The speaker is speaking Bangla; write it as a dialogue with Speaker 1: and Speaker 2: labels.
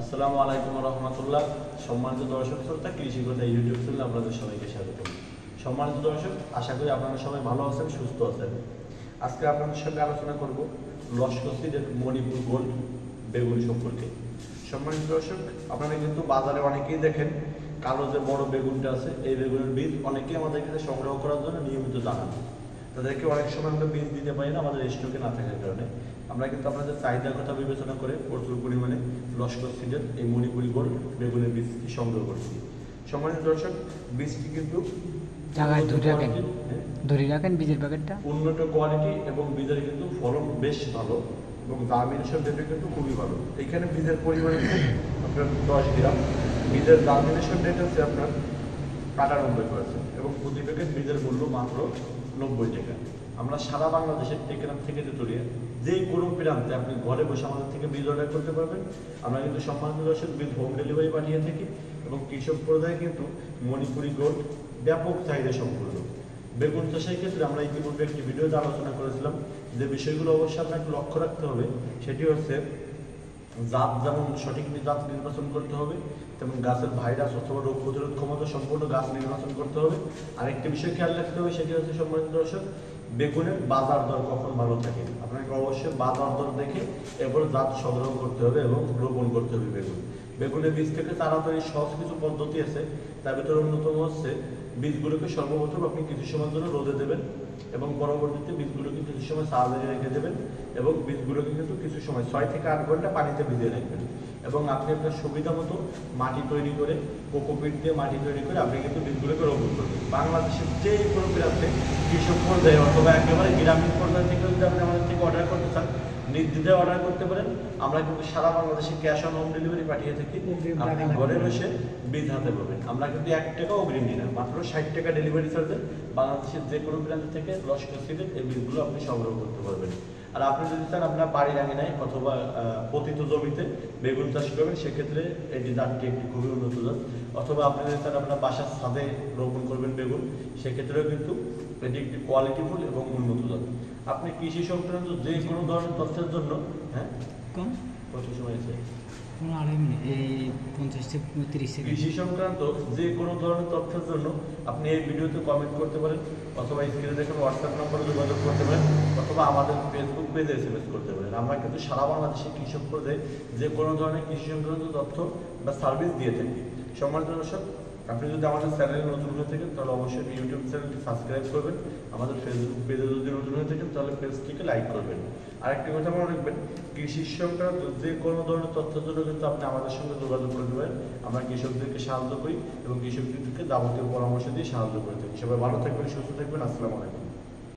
Speaker 1: আসসালামু আলাইকুম রহমতুল্লাহ। সম্মানিত দর্শক শ্রোতা, কৃষি কথা ইউটিউব চ্যানেলে আপনাদের সবাইকে স্বাগত। সম্মানিত দর্শক, আশা করি আপনারা সবাই ভালো আছেন, সুস্থ আছেন। আজকে আপনাদের সঙ্গে আলোচনা করব লস্কর সিডের মণিপুর গোল্ড বেগুন সম্পর্কে। সম্মানিত দর্শক, আপনারা কিন্তু বাজারে অনেকেই দেখেন কালো যে বড় বেগুনটা আছে, এই বেগুনের বীজ অনেকেই আমাদের কাছে সংগ্রহ করার জন্য নিয়মিত জানান। তাদেরকে অনেক সময় আমরা বীজ দিতে পারি না আমাদের স্টকে না থাকার কারণে। আমরা কিন্তু আপনাদের চাহিদার কথা বিবেচনা করে প্রচুর পরিমাণে লস্কর সিডের এই মণিপুরি গোল্ড বেগুনের বীজটি সংগ্রহ করছি। সম্মানিত দর্শক, বীজটি কিন্তু
Speaker 2: ধরে রাখেন বীজের প্যাকেটটা
Speaker 1: উন্নত কোয়ালিটি এবং বীজের কিন্তু ফলন বেশ ভালো এবং জার্মিনেশন রেটও কিন্তু খুবই ভালো। এখানে বীজের পরিমাণ আপনার 10 গ্রাম, বীজের জার্মিনেশন রেট হচ্ছে আপনার 98% এবং প্রতি প্যাকেট বীজের মূল্য মাত্র 90 টাকা। আমরা সারা বাংলাদেশের টেকনাফ থেকে তেতুলিয়া যে কোনো প্রান্তে আপনি ঘরে বসে আমাদের থেকে বীজ অর্ডার করতে পারবেন। আমরা কিন্তু সম্মানিত দর্শক বীজ হোম ডেলিভারি পাঠিয়ে থাকি এবং কৃষক পর্যায়ে কিন্তু মণিপুরি গোল্ড ব্যাপক চাহিদা সম্পূর্ণ। বেগুন চাষের ক্ষেত্রে আমরা ইতিমধ্যে একটি ভিডিওতে আলোচনা করেছিলাম যে বিষয়গুলো অবশ্যই আপনাকে লক্ষ্য রাখতে হবে। সেটি হচ্ছে জাত, যেমন সঠিক জাত নির্বাচন করতে হবে, তেমন গাছের ভাইরাস অথবা রোগ প্রতিরোধ ক্ষমতা সম্পূর্ণ গাছ নির্বাচন করতে হবে। আরেকটি বিষয় খেয়াল রাখতে হবে, সেটি হচ্ছে সম্মানিত দর্শক, বেগুনের বাজার দর কখন ভালো থাকে। আপনাকে অবশ্যই বাজার দর দেখে এরপর জাত সংগ্রহ করতে হবে এবং রোপণ করতে হবে। বেগুনের বীজ থেকে তাড়াতাড়ি সহজ কিছু পদ্ধতি আছে, তার ভিতরে অন্যতম হচ্ছে বীজগুলোকে সর্বপ্রথম আপনি কিছু সময়ের জন্য রোদে দেবেন এবং পরবর্তীতে বীজগুলোকে কিছু সময় ছায়া রেখে দেবেন এবং বীজগুলোকে কিন্তু কিছু সময় 6 থেকে 8 ঘন্টা পানিতে ভিজিয়ে রাখবেন এবং আপনি আপনার সুবিধা মতো মাটি তৈরি করে কোকোপিট দিয়ে মাটি তৈরি করে আপনি কিন্তু বীজগুলোকে রোপণ করবেন। বাংলাদেশের যে কোনো প্রান্তে কৃষক পর্যায়ে অথবা একেবারে গ্রামীণ পর্যায়ে থেকে যদি আপনি আমাদের থেকে অর্ডার করতে চান, নির্দ্বিধায় অর্ডার করতে পারেন। আমরা কিন্তু সারা বাংলাদেশে ক্যাশ অন হোম ডেলিভারি পাঠিয়ে থাকি, আপনি ঘরে বসে বীজ হাতে পাবেন। আমরা কিন্তু 1 টাকাও অগ্রিম নিই না, মাত্র 60 টাকা ডেলিভারি চার্জে বাংলাদেশের যে কোনো প্রান্ত থেকে লস্কর সিডের এই বীজগুলো আপনি সংগ্রহ করতে পারবেন। আর আপনি যদি চান আপনার বাড়ির আঙিনায় অথবা পতিত জমিতে বেগুন চাষ করবেন, সেক্ষেত্রে এটি জাতটি একটি খুবই উন্নত জাত। অথবা আপনি যদি চান আপনার বাসার ছাদে রোপণ করবেন বেগুন, সেক্ষেত্রেও কিন্তু এটি একটি কোয়ালিটিফুল এবং উন্নত জাত। আপনি কৃষি সংক্রান্ত যে কোনো ধরনের তথ্যের জন্য
Speaker 2: কম
Speaker 1: কত সময় আছে
Speaker 2: 2.5 মিনিট, এই 50 থেকে 30 সেকেন্ড।
Speaker 1: কৃষি সংক্রান্ত যে কোনো ধরনের তথ্যের জন্য আপনি এই ভিডিওতে কমেন্ট করতে পারেন অথবা স্ক্রিনে দেখেন হোয়াটসঅ্যাপ নম্বরে যোগাযোগ করতে পারেন অথবা আমাদের ফেসবুক পেজে SMS করতে পারেন। আমরা কিন্তু সারা বাংলাদেশে কৃষক পর্যায়ে যে কোনো ধরনের কৃষি সংক্রান্ত তথ্য বা সার্ভিস দিয়ে থাকি। সম্মানিত দর্শক, আপনি যদি আমাদের চ্যানেলে নতুন হয়ে থাকেন তাহলে অবশ্যই ইউটিউব চ্যানেলটি সাবস্ক্রাইব করবেন। আমাদের ফেসবুক পেজে যদি নতুন হয়ে থাকেন তাহলে পেজটিকে লাইক করবেন। আরেকটি কথা মনে রাখবেন, কৃষি সংক্রান্ত যে কোনো ধরনের তথ্যের জন্য কিন্তু আপনি আমাদের সঙ্গে যোগাযোগ করতে পারেন। আমরা কৃষকদেরকে সাহায্য করি এবং কৃষকদেরকে যাবতীয় পরামর্শ দিয়ে সাহায্য করে থাকি। সবাই ভালো থাকবেন, সুস্থ থাকবেন। আসসালামু আলাইকুম।